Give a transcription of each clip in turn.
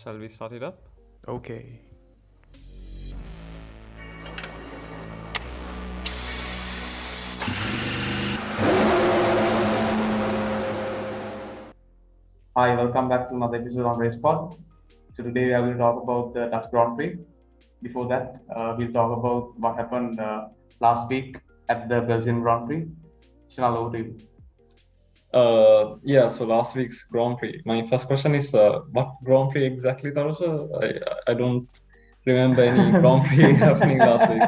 Shall we start it up? Okay. Hi, welcome back to another episode on Racepod. So today we are going to talk about the Dutch Grand Prix. Before that, we'll talk about what happened last week at the Belgian Grand Prix. Shanal, over to you. So last week's Grand Prix. My first question is, what Grand Prix exactly, Tarasha? I don't remember any Grand Prix happening last week.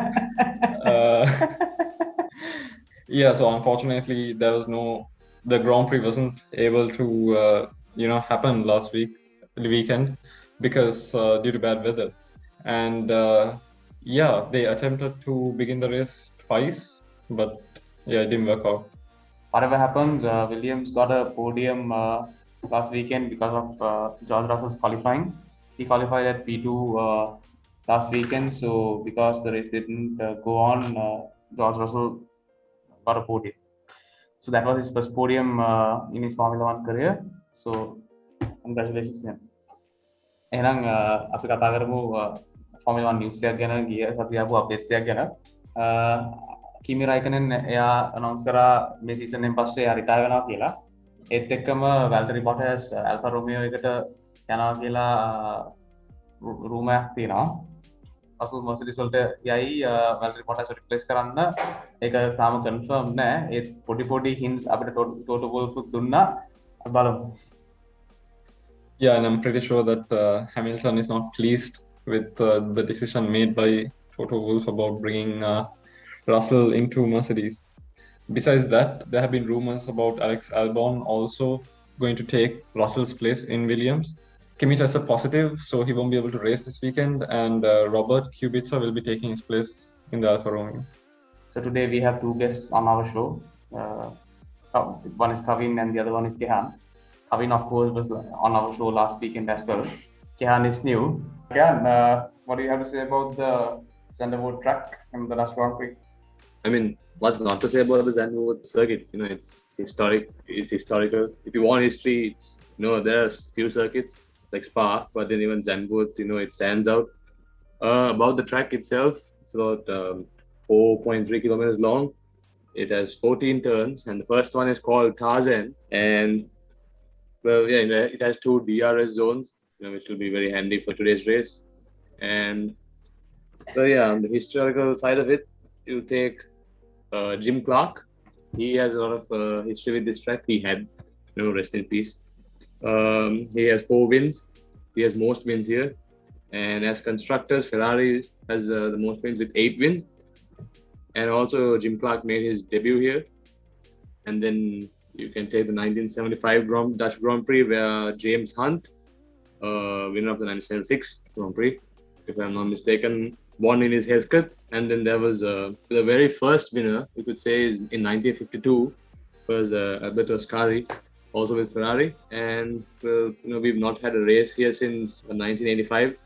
So unfortunately, the Grand Prix wasn't able to, happen last weekend, because due to bad weather. And they attempted to begin the race twice, but it didn't work out. Whatever happens, Williams got a podium last weekend because of George Russell's qualifying. He qualified at P2 last weekend, so because the race didn't go on, George Russell got a podium. So that was his first podium in his Formula One career. So congratulations to him. එහෙනම් අපි කතා කරමු Formula 1 news එකක් ගැන ගිය සතිය ආපු updates එකක් ගැන. කිමි රයිකනන් එයා අනවුන්ස් කරා මේ සීසන් එකෙන් පස්සේ එයා රිටයර් වෙනවා කියලා. ඒත් එක්කම වැල්ටරි බොටස් ඇල්ෆා රොමියෝ එකට යනවා කියලා රූමර් එකක් තියෙනවා. අසල් මර්සිඩීස් වලට යයි වැල්ටරි බොටස් රිප්ලේස් කරන්න. ඒක තාම කන්ෆර්ම් නෑ. ඒත් පොඩි හින්ට්ස් අපිට ටෝටෝ වොල්ෆ් දුන්නා. බලමු. Yeah, and I'm pretty sure that Hamilton is not pleased with the decision made by Toto Wolff about bringing Russell into Mercedes. Besides that, there have been rumors about Alex Albon also going to take Russell's place in Williams. Kimi tested positive, so he won't be able to race this weekend, and Robert Kubica will be taking his place in the Alfa Romeo. So today we have two guests on our show. One is Kavin and the other one is Kehan. Kavin, of course, was on our show last weekend as well. Kehan is new. Kehan, what do you have to say about the Zandvoort track and the Dutch Grand Prix? I mean, what's not to say about the Zandvoort circuit? It's historic. It's historical. If you want history, there are few circuits like Spa, but then even Zandvoort, it stands out. About the track itself, it's about 4.3 kilometers long. It has 14 turns, and the first one is called Tarzan. And it has 2 DRS zones, which will be very handy for today's race. And on the historical side of it, you take Jim Clark. He has a lot of history with this track. He had, rest in peace. He has 4 wins. He has most wins here. And as constructors, Ferrari has the most wins with 8 wins. And also Jim Clark made his debut here. And then you can take the 1975 Dutch Grand Prix, where James Hunt, winner of the 1976 Grand Prix, if I'm not mistaken, won in his Hesketh. And then there was the very first winner, you could say, is in 1952, was Alberto Ascari, also with Ferrari. And we've not had a race here since 1985,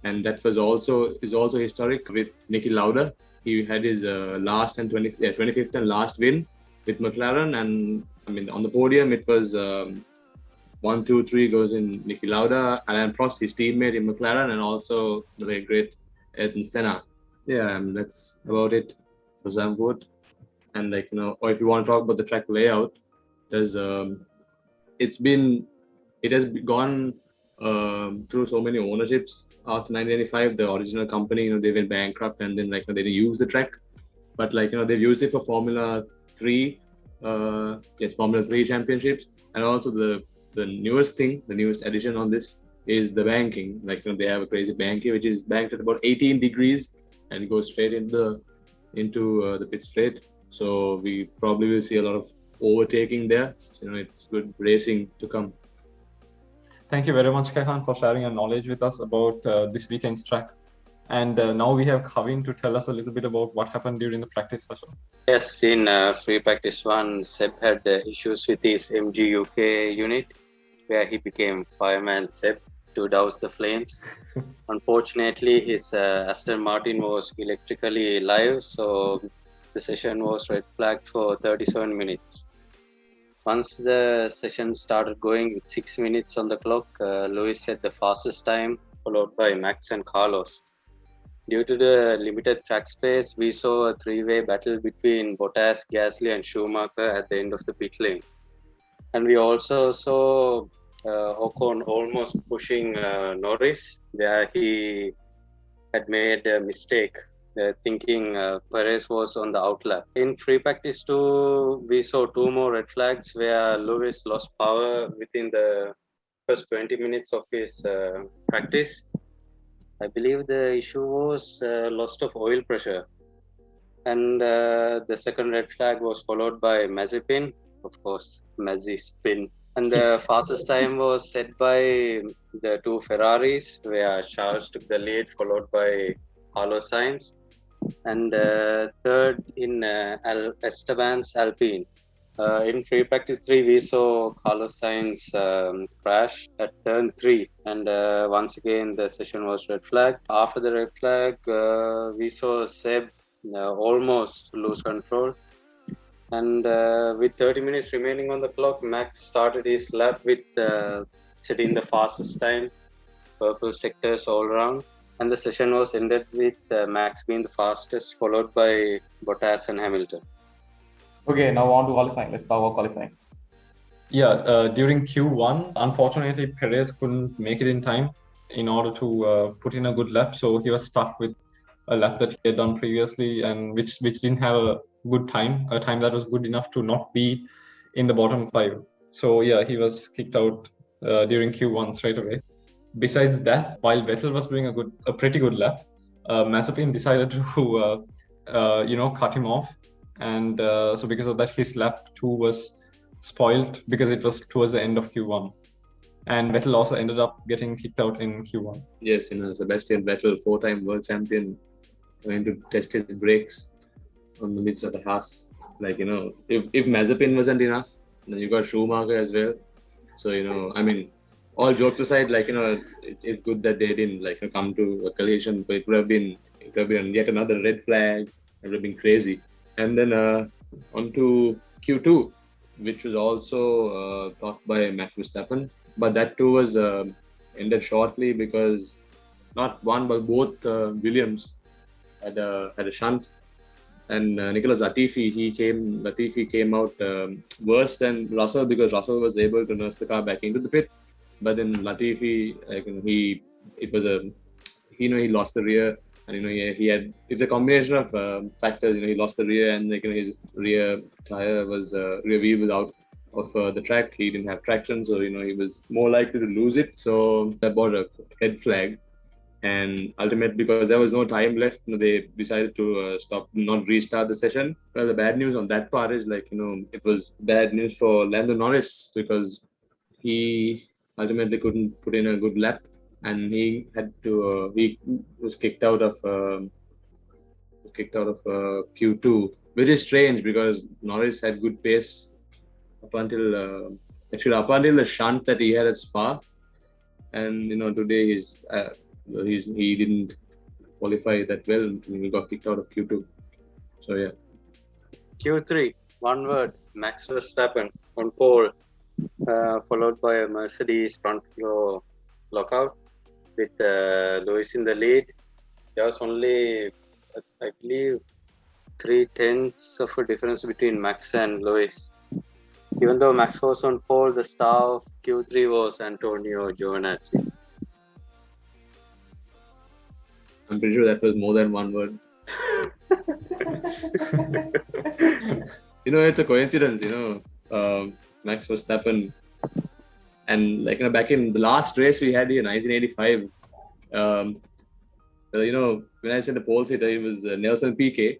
and that was also historic with Niki Lauda. He had his last and 25th and last win with McLaren, and I mean on the podium it was 1, 2, 3 goes in Niki Lauda, Alain Prost, his teammate in McLaren, and also the very great Ayrton Senna. That's about it for Zandvoort. And or if you want to talk about the track layout, there's it has gone through so many ownerships. After 1985, the original company, they went bankrupt, and then they didn't use the track, but they've used it for Formula 3, Formula 3 championships, and also the newest addition on this is the banking. They have a crazy bank here, which is banked at about 18 degrees, and it goes straight into the pit straight. So we probably will see a lot of overtaking there. It's good racing to come. Thank you very much, Kehan, for sharing your knowledge with us about this weekend's track. And now we have Kavin to tell us a little bit about what happened during the practice session. Yes, in free practice 1, Seb had issues with his MG UK unit, where he became fireman Seb to douse the flames. Unfortunately, his Aston Martin was electrically live, so the session was red flagged for 37 minutes. Once the session started going with 6 minutes on the clock, Lewis set the fastest time, followed by Max and Carlos. Due to the limited track space, we saw a three-way battle between Bottas, Gasly, and Schumacher at the end of the pit lane. And we also saw Ocon almost pushing Norris, where he had made a mistake, thinking Perez was on the outlap. In free practice 2, we saw 2 more red flags where Lewis lost power within the first 20 minutes of his practice. I believe the issue was loss of oil pressure. And the second red flag was followed by Mazepin, of course, Mazepin. And the fastest time was set by the 2 Ferraris, where Charles took the lead, followed by Carlos Sainz. And third in Esteban's Alpine. In free practice 3, we saw Carlos Sainz crash at turn 3, and once again the session was red flag. After the red flag, we saw Seb almost lose control, and with 30 minutes remaining on the clock, Max started his lap with setting the fastest time, purple sectors all around, and the session was ended with Max being the fastest, followed by Bottas and Hamilton. Okay, now on to qualifying. Let's talk about qualifying. Yeah, during Q1, unfortunately, Perez couldn't make it in time in order to put in a good lap. So he was stuck with a lap that he had done previously, and which didn't have a good time, a time that was good enough to not be in the bottom 5. So yeah, he was kicked out during Q1 straight away. Besides that, while Vettel was doing a pretty good lap, Mazepin decided to cut him off. And so because of that, his lap 2 was spoiled because it was towards the end of Q1. And Vettel also ended up getting kicked out in Q1. Yes, Sebastian Vettel, 4-time world champion, going to test his brakes on the midst of the Haas. If Mazepin wasn't enough, then you got Schumacher as well. So, all jokes aside, it's good that they didn't come to a collision, but it would have been yet another red flag. It would have been crazy. And then on to Q2, which was also talked by Max Verstappen. But that too was ended shortly because not one but both Williams had a shunt. And Nicholas Latifi came out worse than Russell because Russell was able to nurse the car back into the pit. But then Latifi, he lost the rear. And it's a combination of factors. He lost the rear, and his rear wheel was out of the track. He didn't have traction, so he was more likely to lose it. So that brought a red flag, and ultimately because there was no time left, they decided to not restart the session. Well, the bad news on that part is it was bad news for Lando Norris because he ultimately couldn't put in a good lap. And he had to. He was kicked out of Q2, which is strange because Norris had good pace up until the shunt that he had at Spa, and today he didn't qualify that well. He got kicked out of Q2. So yeah. Q3, one word: Max Verstappen on pole, followed by a Mercedes front row lockout. With Lewis in the lead. There was only, I believe, 0.3 of a difference between Max and Lewis. Even though Max was on pole, the star of Q3 was Antonio Giovinazzi. I'm pretty sure that was more than one word. It's a coincidence, Max Verstappen. And back in the last race we had here in 1985, when I said the pole sitter, it was Nelson Piquet.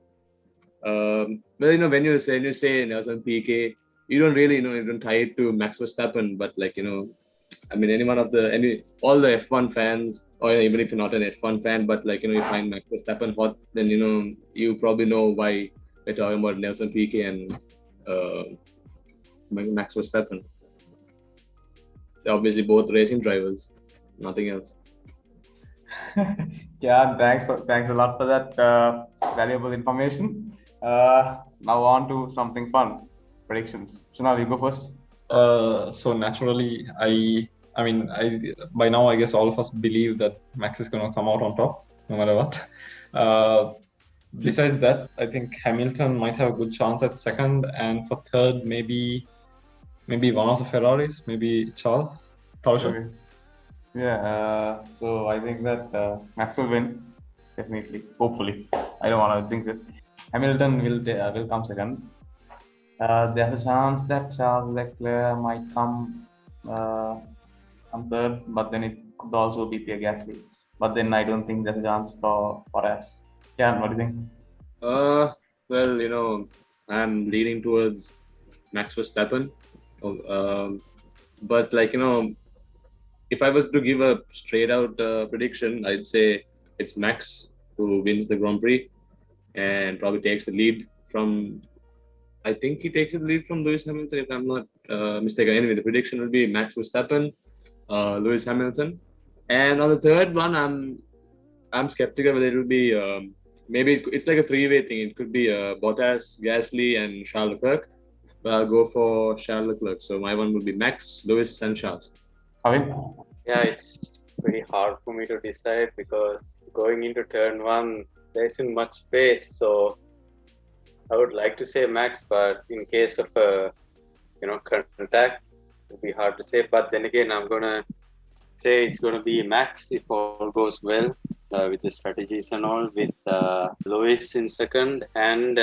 When you say Nelson Piquet, you don't really you don't tie it to Max Verstappen, but all the F1 fans, or even if you're not an F1 fan, but you find Max Verstappen hot, then you probably know why we're talking about Nelson Piquet and Max Verstappen. They're obviously both racing drivers, nothing else. Yeah, thanks a lot for that valuable information. Now on to something fun. Predictions. Shunal, you go first. So naturally, by now I guess all of us believe that Max is going to come out on top, no matter what. Besides that, I think Hamilton might have a good chance at second, and for third, maybe one of the Ferraris, maybe Charles. Okay. Yeah, so I think that Max will win, definitely, hopefully. I don't want to jinx it. Hamilton will come second. There's a chance that Charles Leclerc might come third, but then it could also be Pierre Gasly. But then I don't think there's a chance for us. Yeah, what do you think? Well, I'm leaning towards Max Verstappen. But if I was to give a straight out prediction, I'd say it's Max who wins the Grand Prix and probably takes the lead from. I think he takes the lead from Lewis Hamilton, if I'm not mistaken. Anyway, the prediction will be Max Verstappen, Lewis Hamilton, and on the third one, I'm skeptical whether it will be. Maybe it's like a three-way thing. It could be Bottas, Gasly, and Charles Leclerc. But I'll go for Charles Leclerc. So my one would be Max, Lewis, and Charles. Kavin? Yeah, it's pretty hard for me to decide because going into turn one, there isn't much space. So I would like to say Max, but in case of a contact, it would be hard to say. But then again, I'm gonna say it's gonna be Max if all goes well with the strategies and all. With Lewis in second, and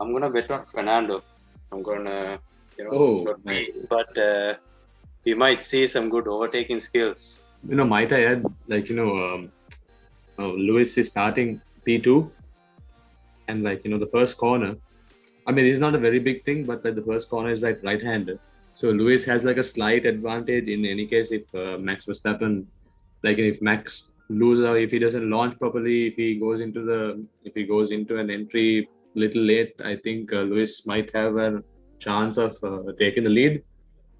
I'm gonna bet on Fernando. I'm gonna not nice. beat, but we might see some good overtaking skills. Might I add, Lewis is starting P2, and the first corner. I mean, it's not a very big thing, but the first corner is right-handed. So Lewis has a slight advantage in any case if Max Verstappen, if Max loses or if he doesn't launch properly, if he goes into an entry little late, I think Lewis might have a chance of taking the lead.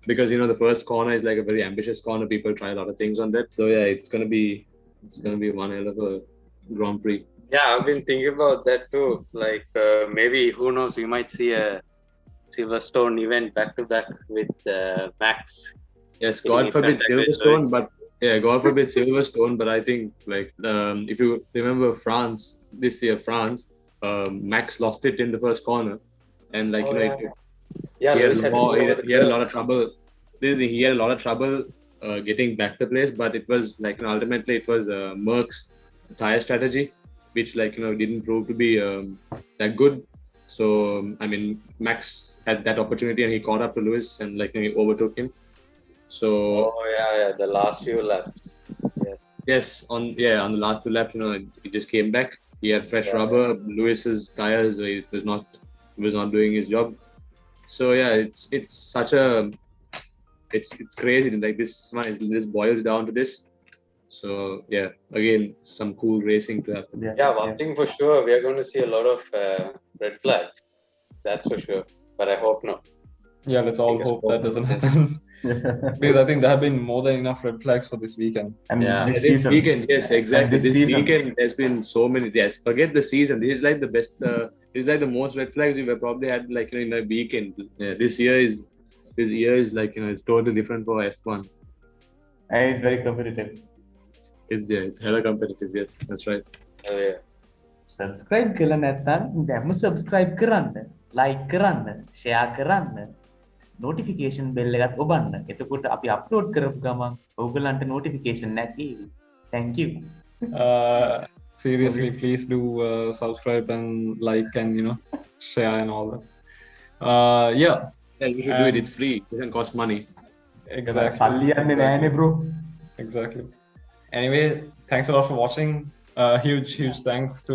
Because the first corner is a very ambitious corner. People try a lot of things on that. So yeah, it's gonna be one hell of a Grand Prix. Yeah, I've been thinking about that too. Maybe who knows? We might see a Silverstone event back to back with Max. Yes, God forbid Silverstone, but yeah, God forbid Silverstone. But I think if you remember France this year, Max lost it in the first corner, and he had a lot of trouble. He had a lot of trouble getting back to place, but it was ultimately it was Merck's tire strategy, which didn't prove to be that good. So I mean, Max had that opportunity and he caught up to Lewis and he overtook him. So the last few laps. Yeah. Yes, on the last two laps, he just came back. He had fresh rubber. Lewis's tires, it was not doing his job. So yeah, it's such a it's crazy. This boils down to this. So yeah, again, some cool racing to happen. One thing for sure, we are going to see a lot of red flags. That's for sure. But I hope not. Yeah, let's all hope that doesn't happen. Because I think there have been more than enough red flags for this weekend. And this weekend, yes, exactly. This weekend there's been so many. Yes, forget the season. This is the best. This is the most red flags we've probably had in a weekend. This year is it's totally different for F1. And it's very competitive. It's hella competitive. Yes, that's right. Oh yeah. Subscribe කරලා නැත්නම් දැම්ම subscribe කරන්න, like කරන්න, share කරන්න, notification bell එකත් ඔබන්න. එතකොට අපි upload කරපු ගමන් ඔයගලන්ට notification නැගේවි. Thank you. Seriously, please do subscribe and like and share and all that. Yeah, you should do it. It's free. It doesn't cost money. Exactly. Bro. Exactly. Anyway, thanks a lot for watching. Huge thanks to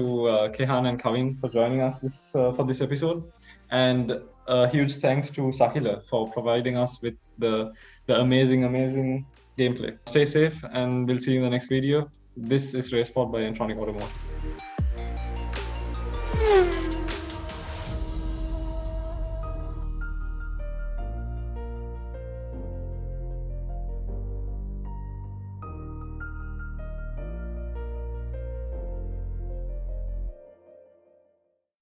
Kehan and Kavin for joining us for this episode, and huge thanks to Sakila for providing us with the amazing gameplay. Stay safe, and we'll see you in the next video. This is Racepod by Ntronic Automotive.